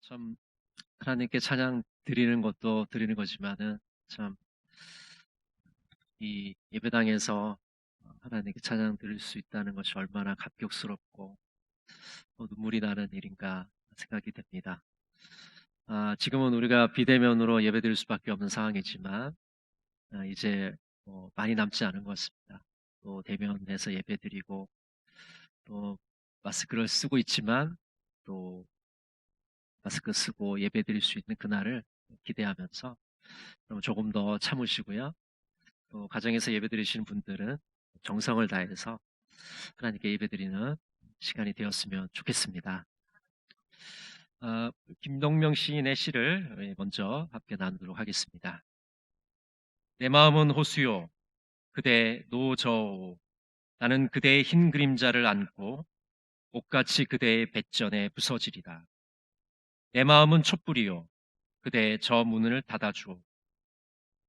참 하나님께 찬양 드리는 것도 드리는 거지만은 참 이 예배당에서 하나님께 찬양 드릴 수 있다는 것이 얼마나 감격스럽고 또 눈물이 나는 일인가 생각이 됩니다. 지금은 우리가 비대면으로 예배드릴 수밖에 없는 상황이지만 이제 많이 남지 않은 것 같습니다. 또 대면해서 예배드리고 또 마스크를 쓰고 있지만 또 마스크 쓰고 예배드릴 수 있는 그날을 기대하면서 조금 더 참으시고요. 또 가정에서 예배드리시는 분들은 정성을 다해서 하나님께 예배드리는 시간이 되었으면 좋겠습니다. 김동명 시인의 시를 먼저 함께 나누도록 하겠습니다. 내 마음은 호수요 그대 노저오 나는 그대의 흰 그림자를 안고 옷같이 그대의 뱃전에 부서지리라. 내 마음은 촛불이요 그대의 저 문을 닫아주오.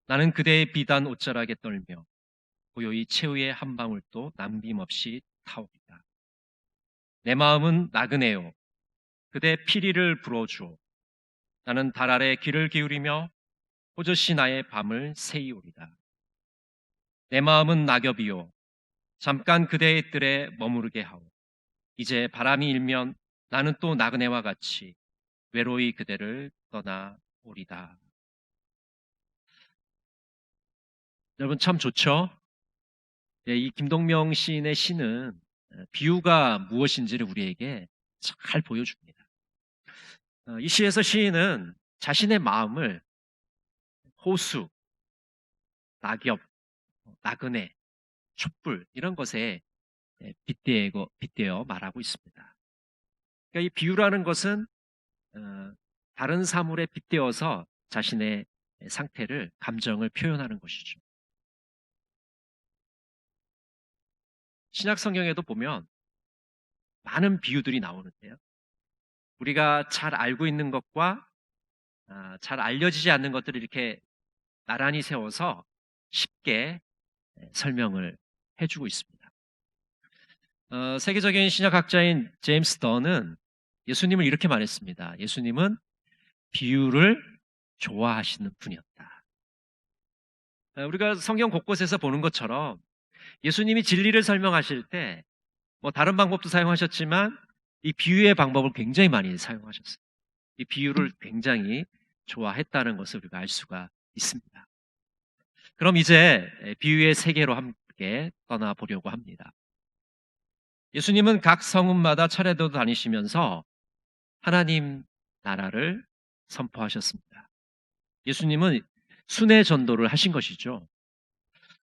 나는 그대의 비단 옷자락에 떨며 고요히 최후의 한 방울도 남김없이 타오리다. 내 마음은 나그네요 그대 피리를 불어주오. 나는 달 아래 귀를 기울이며 호젓이 나의 밤을 새이오리다. 내 마음은 낙엽이요 잠깐 그대의 뜰에 머무르게 하오. 이제 바람이 일면 나는 또 나그네와 같이 외로이 그대를 떠나오리다. 여러분 참 좋죠? 이 김동명 시인의 시는 비유가 무엇인지를 우리에게 잘 보여줍니다. 이 시에서 시인은 자신의 마음을 호수, 낙엽, 나그네, 촛불 이런 것에 빗대어 말하고 있습니다. 그러니까 이 비유라는 것은 다른 사물에 빗대어서 자신의 상태를, 감정을 표현하는 것이죠. 신약 성경에도 보면 많은 비유들이 나오는데요. 우리가 잘 알고 있는 것과 잘 알려지지 않는 것들을 이렇게 나란히 세워서 쉽게 설명을 해주고 있습니다. 세계적인 신약학자인 제임스 던은 예수님을 이렇게 말했습니다. 예수님은 비유를 좋아하시는 분이었다. 우리가 성경 곳곳에서 보는 것처럼 예수님이 진리를 설명하실 때 다른 방법도 사용하셨지만 이 비유의 방법을 굉장히 많이 사용하셨어요. 이 비유를 굉장히 좋아했다는 것을 우리가 알 수가 있습니다. 그럼 이제 비유의 세계로 함께 떠나보려고 합니다. 예수님은 각 성읍마다 차례도 다니시면서 하나님 나라를 선포하셨습니다. 예수님은 순회 전도를 하신 것이죠.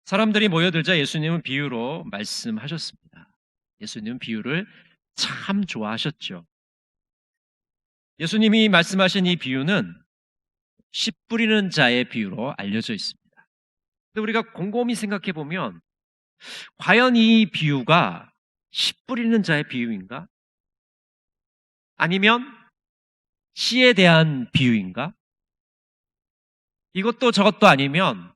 사람들이 모여들자 예수님은 비유로 말씀하셨습니다. 예수님은 비유를 참 좋아하셨죠. 예수님이 말씀하신 이 비유는 씨 뿌리는 자의 비유로 알려져 있습니다. 근데 우리가 곰곰이 생각해 보면 과연 이 비유가 씨 뿌리는 자의 비유인가? 아니면 씨에 대한 비유인가? 이것도 저것도 아니면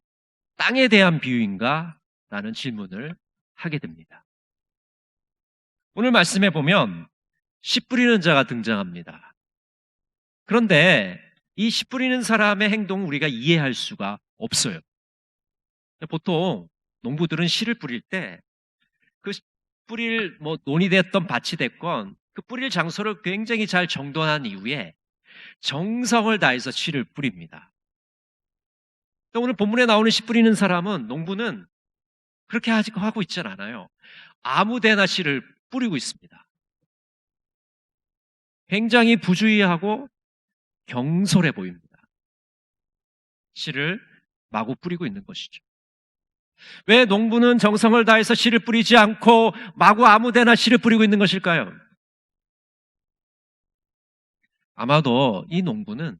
땅에 대한 비유인가? 라는 질문을 하게 됩니다. 오늘 말씀해 보면 씨 뿌리는 자가 등장합니다. 그런데 이 씨 뿌리는 사람의 행동을 우리가 이해할 수가 없어요. 보통 농부들은 씨를 뿌릴 때 그 뿌릴 논이 됐던 밭이 됐건 그 뿌릴 장소를 굉장히 잘 정돈한 이후에 정성을 다해서 씨를 뿌립니다. 오늘 본문에 나오는 씨 뿌리는 사람은, 농부는 그렇게 하고 있진 않아요. 아무데나 씨를 뿌리고 있습니다. 굉장히 부주의하고 경솔해 보입니다. 씨를 마구 뿌리고 있는 것이죠. 왜 농부는 정성을 다해서 씨를 뿌리지 않고 마구 아무데나 씨를 뿌리고 있는 것일까요? 아마도 이 농부는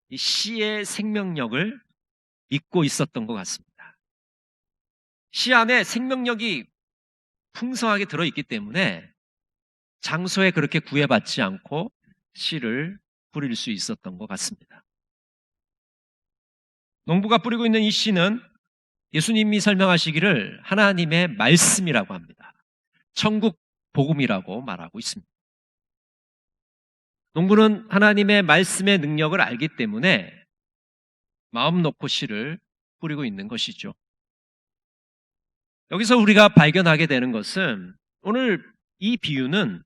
이 씨의 생명력을 믿고 있었던 것 같습니다. 씨 안에 생명력이 풍성하게 들어있기 때문에 장소에 그렇게 구애받지 않고 씨를 뿌릴 수 있었던 것 같습니다. 농부가 뿌리고 있는 이 씨는 예수님이 설명하시기를 하나님의 말씀이라고 합니다. 천국 복음이라고 말하고 있습니다. 농부는 하나님의 말씀의 능력을 알기 때문에 마음 놓고 씨를 뿌리고 있는 것이죠. 여기서 우리가 발견하게 되는 것은 오늘 이 비유는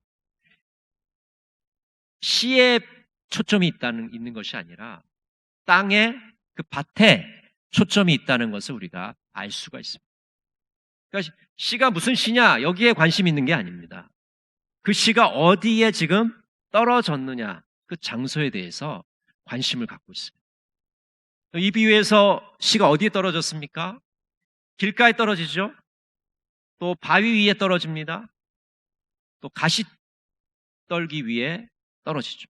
씨에 초점이 있는 것이 아니라 땅에 그 밭에 초점이 있다는 것을 우리가 알 수가 있습니다. 그러니까 씨가 무슨 씨냐 여기에 관심이 있는 게 아닙니다. 그 씨가 어디에 지금 떨어졌느냐 그 장소에 대해서 관심을 갖고 있습니다. 이 비유에서 씨가 어디에 떨어졌습니까? 길가에 떨어지죠. 또 바위 위에 떨어집니다. 또 가시떨기 위에 떨어지죠.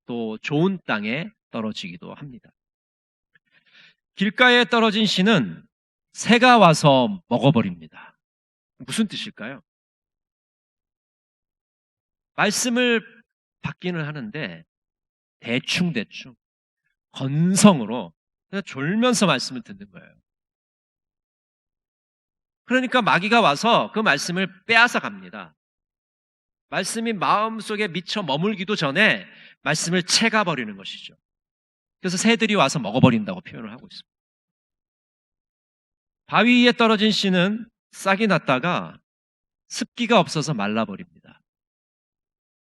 또 좋은 땅에 떨어지기도 합니다. 길가에 떨어진 씨는 새가 와서 먹어버립니다. 무슨 뜻일까요? 말씀을 받기는 하는데 대충 건성으로 그냥 졸면서 말씀을 듣는 거예요. 그러니까 마귀가 와서 그 말씀을 빼앗아 갑니다. 말씀이 마음속에 미쳐 머물기도 전에 말씀을 채가 버리는 것이죠. 그래서 새들이 와서 먹어버린다고 표현을 하고 있습니다. 바위 위에 떨어진 씨는 싹이 났다가 습기가 없어서 말라버립니다.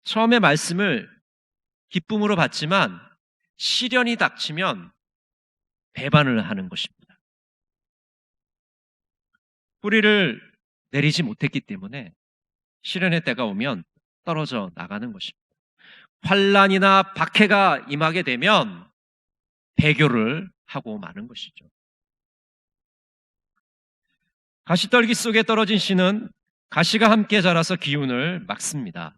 처음에 말씀을 기쁨으로 받지만 시련이 닥치면 배반을 하는 것입니다. 뿌리를 내리지 못했기 때문에 시련의 때가 오면 떨어져 나가는 것입니다. 환난이나 박해가 임하게 되면 배교를 하고 마는 것이죠. 가시떨기 속에 떨어진 씨는 가시가 함께 자라서 기운을 막습니다.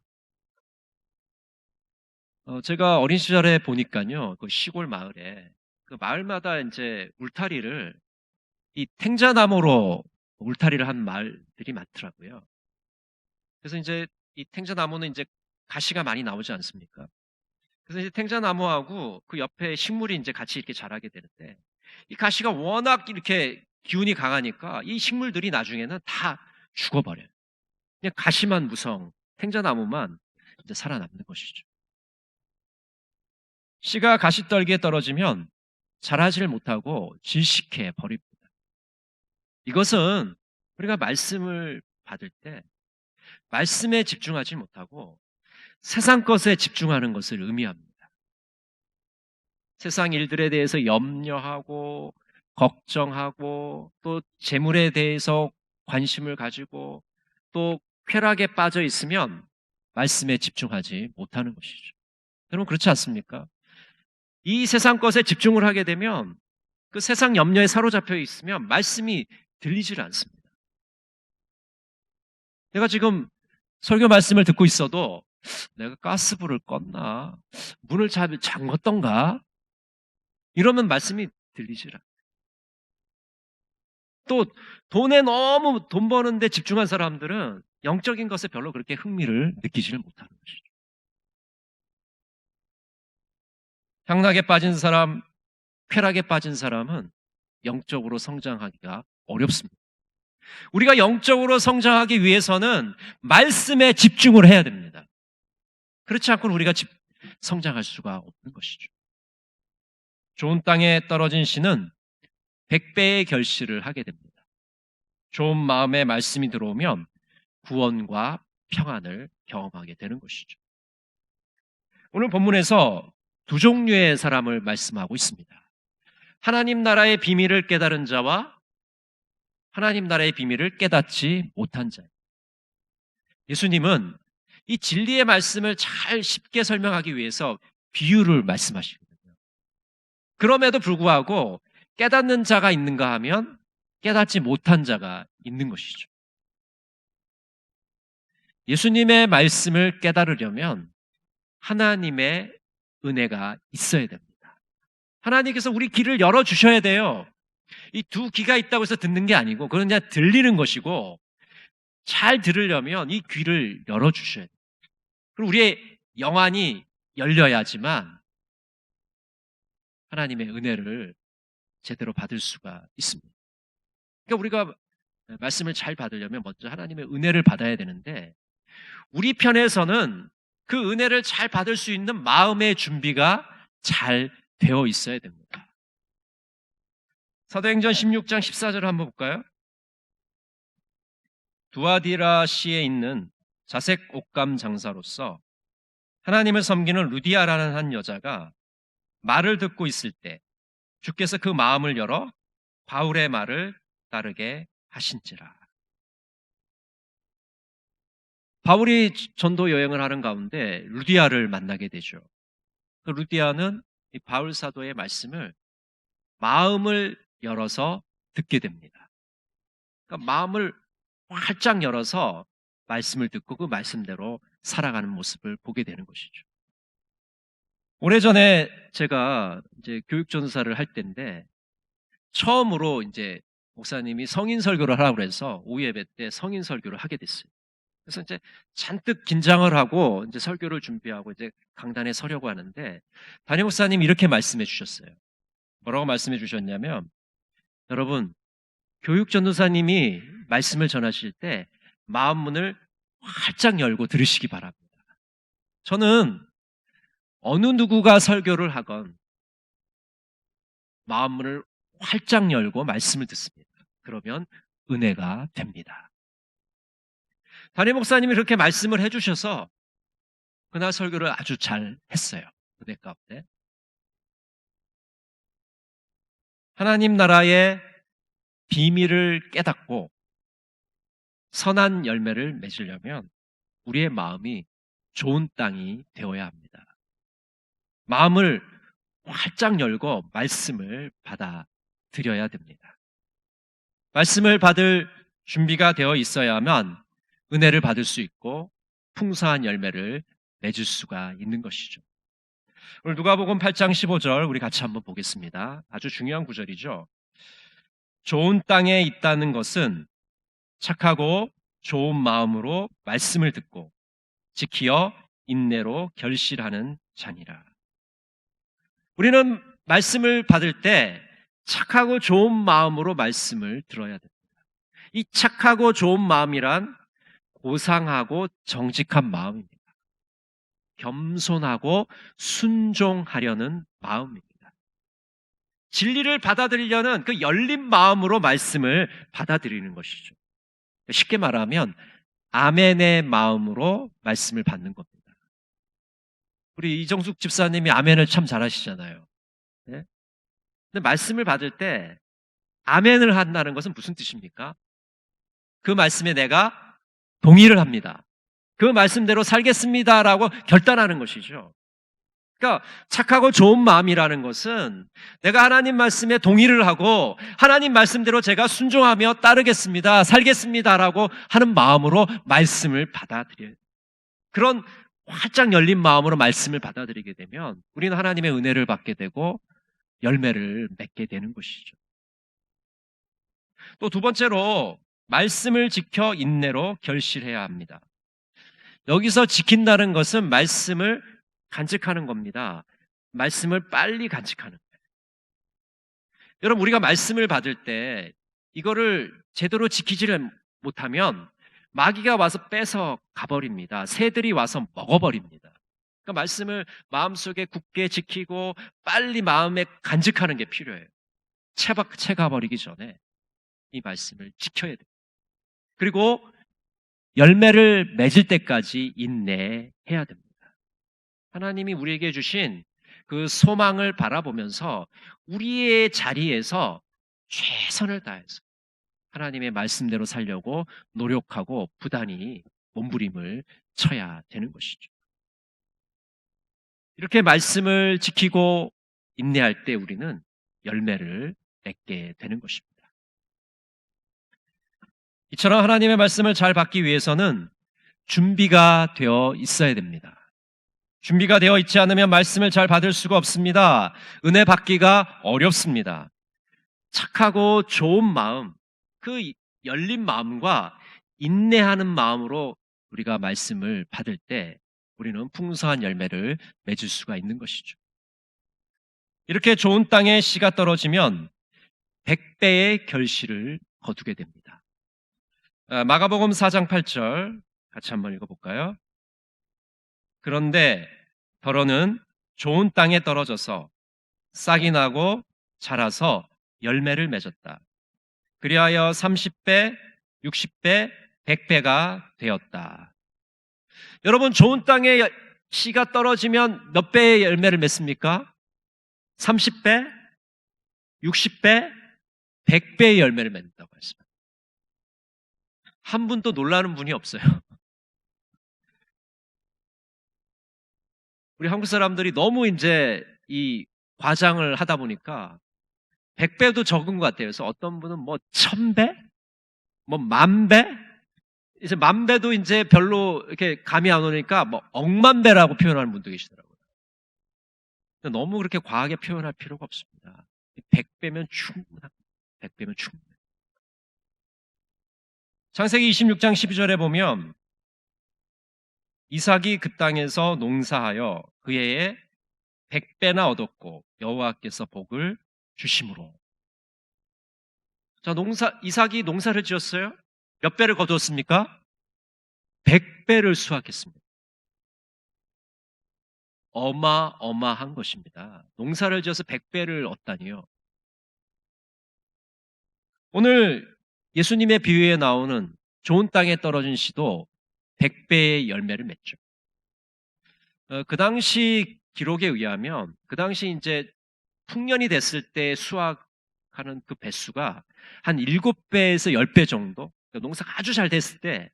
제가 어린 시절에 보니까요, 그 시골 마을에 그 마을마다 이제 울타리를 이 탱자나무로 울타리를 한 마을들이 많더라고요. 그래서 이제 이 탱자나무는 이제 가시가 많이 나오지 않습니까? 그래서 이제 탱자나무하고 그 옆에 식물이 이제 같이 이렇게 자라게 되는데 이 가시가 워낙 이렇게 기운이 강하니까 이 식물들이 나중에는 다 죽어버려요. 그냥 가시만 무성, 탱자나무만 이제 살아남는 것이죠. 씨가 가시떨기에 떨어지면 자라지를 못하고 질식해 버립니다. 이것은 우리가 말씀을 받을 때 말씀에 집중하지 못하고 세상 것에 집중하는 것을 의미합니다. 세상 일들에 대해서 염려하고 걱정하고 또 재물에 대해서 관심을 가지고 또 쾌락에 빠져 있으면 말씀에 집중하지 못하는 것이죠. 여러분 그렇지 않습니까? 이 세상 것에 집중을 하게 되면 그 세상 염려에 사로잡혀 있으면 말씀이 들리질 않습니다. 내가 지금 설교 말씀을 듣고 있어도 내가 가스불을 껐나? 문을 잠궜던가? 이러면 말씀이 들리질 않아요. 또 돈에 너무 돈 버는데 집중한 사람들은 영적인 것에 별로 그렇게 흥미를 느끼지를 못하는 것이죠. 향락에 빠진 사람, 쾌락에 빠진 사람은 영적으로 성장하기가 어렵습니다. 우리가 영적으로 성장하기 위해서는 말씀에 집중을 해야 됩니다. 그렇지 않고는 우리가 성장할 수가 없는 것이죠. 좋은 땅에 떨어진 씨는 100배의 결실을 하게 됩니다. 좋은 마음에 말씀이 들어오면 구원과 평안을 경험하게 되는 것이죠. 오늘 본문에서 두 종류의 사람을 말씀하고 있습니다. 하나님 나라의 비밀을 깨달은 자와 하나님 나라의 비밀을 깨닫지 못한 자. 예수님은 이 진리의 말씀을 잘 쉽게 설명하기 위해서 비유를 말씀하시거든요. 그럼에도 불구하고 깨닫는 자가 있는가 하면 깨닫지 못한 자가 있는 것이죠. 예수님의 말씀을 깨달으려면 하나님의 은혜가 있어야 됩니다. 하나님께서 우리 귀를 열어주셔야 돼요. 이 두 귀가 있다고 해서 듣는 게 아니고 그건 그냥 들리는 것이고 잘 들으려면 이 귀를 열어주셔야 돼요. 그리고 우리의 영안이 열려야지만 하나님의 은혜를 제대로 받을 수가 있습니다. 그러니까 우리가 말씀을 잘 받으려면 먼저 하나님의 은혜를 받아야 되는데 우리 편에서는 그 은혜를 잘 받을 수 있는 마음의 준비가 잘 되어 있어야 됩니다. 사도행전 16장 14절을 한번 볼까요? 두아디라시에 있는 자색 옷감 장사로서 하나님을 섬기는 루디아라는 한 여자가 말을 듣고 있을 때 주께서 그 마음을 열어 바울의 말을 따르게 하신지라. 바울이 전도 여행을 하는 가운데 루디아를 만나게 되죠. 그 루디아는 이 바울 사도의 말씀을 마음을 열어서 듣게 됩니다. 그러니까 마음을 활짝 열어서 말씀을 듣고 그 말씀대로 살아가는 모습을 보게 되는 것이죠. 오래전에 제가 이제 교육전도사를 할 때인데 처음으로 이제 목사님이 성인 설교를 하라고 그래서 오후 예배 때 성인 설교를 하게 됐어요. 그래서 이제 잔뜩 긴장을 하고 이제 설교를 준비하고 이제 강단에 서려고 하는데 담임 목사님이 이렇게 말씀해 주셨어요. 뭐라고 말씀해 주셨냐면, 여러분, 교육 전도사님이 말씀을 전하실 때 마음 문을 활짝 열고 들으시기 바랍니다. 저는 어느 누구가 설교를 하건 마음 문을 활짝 열고 말씀을 듣습니다. 그러면 은혜가 됩니다. 담임 목사님이 그렇게 말씀을 해주셔서 그날 설교를 아주 잘 했어요. 은혜 가운데. 하나님 나라의 비밀을 깨닫고 선한 열매를 맺으려면 우리의 마음이 좋은 땅이 되어야 합니다. 마음을 활짝 열고 말씀을 받아들여야 됩니다. 말씀을 받을 준비가 되어 있어야만 은혜를 받을 수 있고 풍성한 열매를 맺을 수가 있는 것이죠. 오늘 누가복음 8장 15절 우리 같이 한번 보겠습니다. 아주 중요한 구절이죠. 좋은 땅에 있다는 것은 착하고 좋은 마음으로 말씀을 듣고 지키어 인내로 결실하는 자니라. 우리는 말씀을 받을 때 착하고 좋은 마음으로 말씀을 들어야 됩니다. 이 착하고 좋은 마음이란 고상하고 정직한 마음입니다. 겸손하고 순종하려는 마음입니다. 진리를 받아들이려는 그 열린 마음으로 말씀을 받아들이는 것이죠. 쉽게 말하면 아멘의 마음으로 말씀을 받는 겁니다. 우리 이정숙 집사님이 아멘을 참 잘하시잖아요. 네? 근데 말씀을 받을 때 아멘을 한다는 것은 무슨 뜻입니까? 그 말씀에 내가 동의를 합니다. 그 말씀대로 살겠습니다라고 결단하는 것이죠. 그러니까 착하고 좋은 마음이라는 것은 내가 하나님 말씀에 동의를 하고 하나님 말씀대로 제가 순종하며 따르겠습니다, 살겠습니다라고 하는 마음으로 말씀을 받아들여요. 그런 활짝 열린 마음으로 말씀을 받아들이게 되면 우리는 하나님의 은혜를 받게 되고 열매를 맺게 되는 것이죠. 또 두 번째로 말씀을 지켜 인내로 결실해야 합니다. 여기서 지킨다는 것은 말씀을 간직하는 겁니다. 말씀을 빨리 간직하는 거예요. 여러분, 우리가 말씀을 받을 때 이거를 제대로 지키지를 못하면 마귀가 와서 뺏어 가버립니다. 새들이 와서 먹어버립니다. 그러니까 말씀을 마음속에 굳게 지키고 빨리 마음에 간직하는 게 필요해요. 채가 버리기 전에 이 말씀을 지켜야 돼요. 그리고 열매를 맺을 때까지 인내해야 됩니다. 하나님이 우리에게 주신 그 소망을 바라보면서 우리의 자리에서 최선을 다해서 하나님의 말씀대로 살려고 노력하고 부단히 몸부림을 쳐야 되는 것이죠. 이렇게 말씀을 지키고 인내할 때 우리는 열매를 맺게 되는 것입니다. 이처럼 하나님의 말씀을 잘 받기 위해서는 준비가 되어 있어야 됩니다. 준비가 되어 있지 않으면 말씀을 잘 받을 수가 없습니다. 은혜 받기가 어렵습니다. 착하고 좋은 마음, 그 열린 마음과 인내하는 마음으로 우리가 말씀을 받을 때 우리는 풍성한 열매를 맺을 수가 있는 것이죠. 이렇게 좋은 땅에 씨가 떨어지면 100배의 결실을 거두게 됩니다. 마가복음 4장 8절 같이 한번 읽어볼까요? 그런데 더러는 좋은 땅에 떨어져서 싹이 나고 자라서 열매를 맺었다. 그리하여 30배, 60배, 100배가 되었다. 여러분, 좋은 땅에 씨가 떨어지면 몇 배의 열매를 맺습니까? 30배, 60배, 100배의 열매를 맺는다고 했습니다. 한 분도 놀라는 분이 없어요. 우리 한국 사람들이 너무 이제 이 과장을 하다 보니까 100배도 적은 것 같아요. 그래서 어떤 분은 뭐 1000배? 뭐 10,000배? 이제 10,000배도 이제 별로 이렇게 감이 안 오니까 뭐 억만 배라고 표현하는 분도 계시더라고요. 너무 그렇게 과하게 표현할 필요가 없습니다. 100배면 충분합니다. 100배면 충분해요. 창세기 26장 12절에 보면 이삭이 그 땅에서 농사하여 그 해에 100배나 얻었고 여호와께서 복을 주심으로. 자, 이삭이 농사를 지었어요. 몇 배를 거두었습니까? 100배를 수확했습니다. 어마어마한 것입니다. 농사를 지어서 100배를 얻다니요. 오늘 예수님의 비유에 나오는 좋은 땅에 떨어진 씨도 100배의 열매를 맺죠. 그 당시 기록에 의하면 그 당시 이제 풍년이 됐을 때 수확하는 그 배수가 한 7배에서 10배 정도, 농사가 아주 잘 됐을 때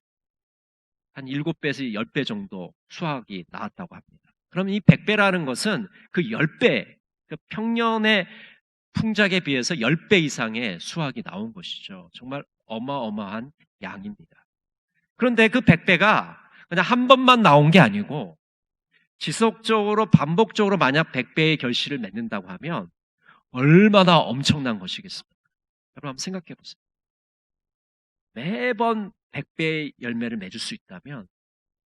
한 7배에서 10배 정도 수확이 나왔다고 합니다. 그럼 이 100배라는 것은 그 10배, 그 평년의 풍작에 비해서 10배 이상의 수확이 나온 것이죠. 정말 어마어마한 양입니다. 그런데 그 100배가 그냥 한 번만 나온 게 아니고 지속적으로 반복적으로 만약 100배의 결실을 맺는다고 하면 얼마나 엄청난 것이겠습니까? 여러분 한번 생각해 보세요. 매번 100배의 열매를 맺을 수 있다면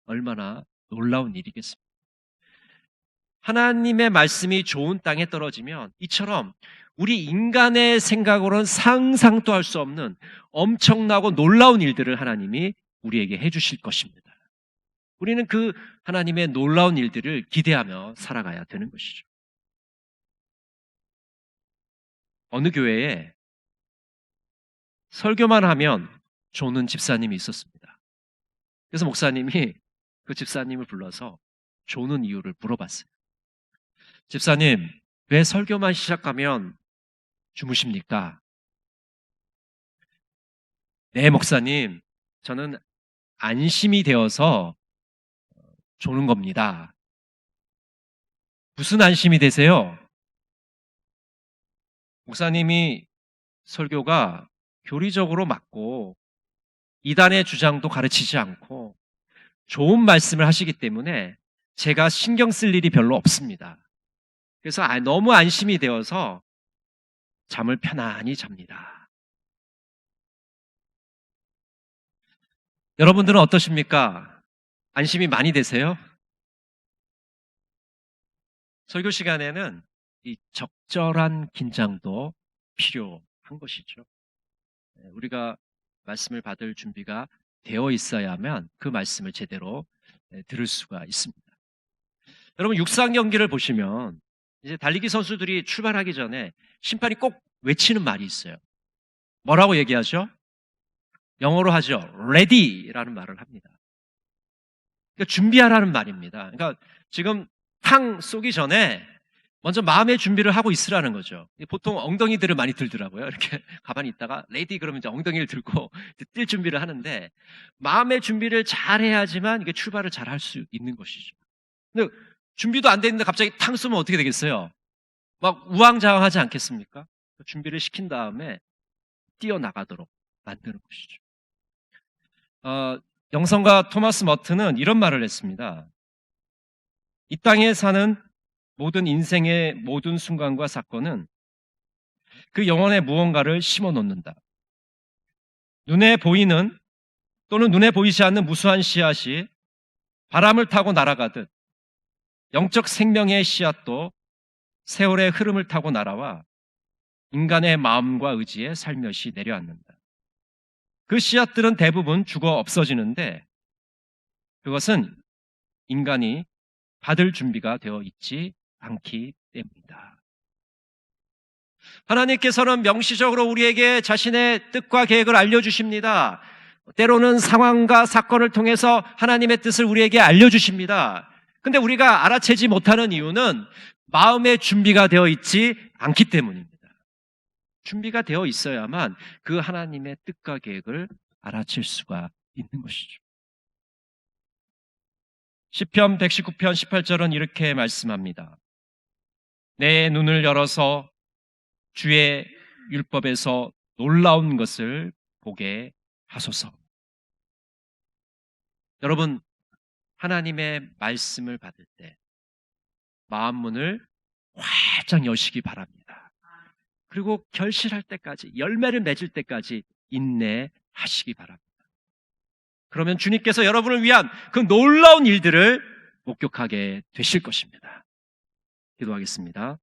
얼마나 놀라운 일이겠습니까? 하나님의 말씀이 좋은 땅에 떨어지면 이처럼 우리 인간의 생각으로는 상상도 할 수 없는 엄청나고 놀라운 일들을 하나님이 우리에게 해주실 것입니다. 우리는 그 하나님의 놀라운 일들을 기대하며 살아가야 되는 것이죠. 어느 교회에 설교만 하면 조는 집사님이 있었습니다. 그래서 목사님이 그 집사님을 불러서 조는 이유를 물어봤어요. 집사님, 왜 설교만 시작하면 주무십니까? 네, 목사님, 저는 안심이 되어서 조는 겁니다. 무슨 안심이 되세요? 목사님이 설교가 교리적으로 맞고 이단의 주장도 가르치지 않고 좋은 말씀을 하시기 때문에 제가 신경 쓸 일이 별로 없습니다. 그래서 너무 안심이 되어서 잠을 편안히 잡니다. 여러분들은 어떠십니까? 안심이 많이 되세요? 설교 시간에는 이 적절한 긴장도 필요한 것이죠. 우리가 말씀을 받을 준비가 되어 있어야만 그 말씀을 제대로 들을 수가 있습니다. 여러분, 육상 경기를 보시면 이제 달리기 선수들이 출발하기 전에 심판이 꼭 외치는 말이 있어요. 뭐라고 얘기하죠? 영어로 하죠. ready라는 말을 합니다. 그러니까 준비하라는 말입니다. 그러니까 지금 탕 쏘기 전에 먼저 마음의 준비를 하고 있으라는 거죠. 보통 엉덩이들을 많이 들더라고요. 이렇게 가만히 있다가 레디 그러면 이제 엉덩이를 들고 뛸 준비를 하는데 마음의 준비를 잘 해야지만 이게 출발을 잘 할 수 있는 것이죠. 근데 준비도 안 돼 있는데 갑자기 탕 쏘면 어떻게 되겠어요? 막 우왕좌왕하지 않겠습니까? 준비를 시킨 다음에 뛰어나가도록 만드는 것이죠. 영성가 토마스 머튼은 이런 말을 했습니다. 이 땅에 사는 모든 인생의 모든 순간과 사건은 그 영혼의 무언가를 심어 놓는다. 눈에 보이는 또는 눈에 보이지 않는 무수한 씨앗이 바람을 타고 날아가듯 영적 생명의 씨앗도 세월의 흐름을 타고 날아와 인간의 마음과 의지에 살며시 내려앉는다. 그 씨앗들은 대부분 죽어 없어지는데 그것은 인간이 받을 준비가 되어 있지 않기 때문이다. 하나님께서는 명시적으로 우리에게 자신의 뜻과 계획을 알려주십니다. 때로는 상황과 사건을 통해서 하나님의 뜻을 우리에게 알려주십니다. 근데 우리가 알아채지 못하는 이유는 마음의 준비가 되어 있지 않기 때문입니다. 준비가 되어 있어야만 그 하나님의 뜻과 계획을 알아챌 수가 있는 것이죠. 시편 119편 18절은 이렇게 말씀합니다. 내 눈을 열어서 주의 율법에서 놀라운 것을 보게 하소서. 여러분, 하나님의 말씀을 받을 때 마음 문을 활짝 여시기 바랍니다. 그리고 결실할 때까지, 열매를 맺을 때까지 인내하시기 바랍니다. 그러면 주님께서 여러분을 위한 그 놀라운 일들을 목격하게 되실 것입니다. 기도하겠습니다.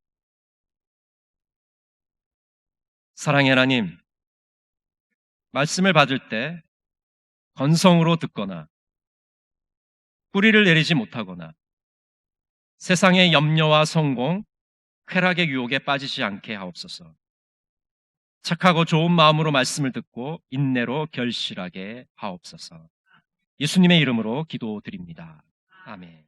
사랑의 하나님, 말씀을 받을 때 건성으로 듣거나 뿌리를 내리지 못하거나 세상의 염려와 성공, 쾌락의 유혹에 빠지지 않게 하옵소서. 착하고 좋은 마음으로 말씀을 듣고 인내로 결실하게 하옵소서. 예수님의 이름으로 기도드립니다. 아멘.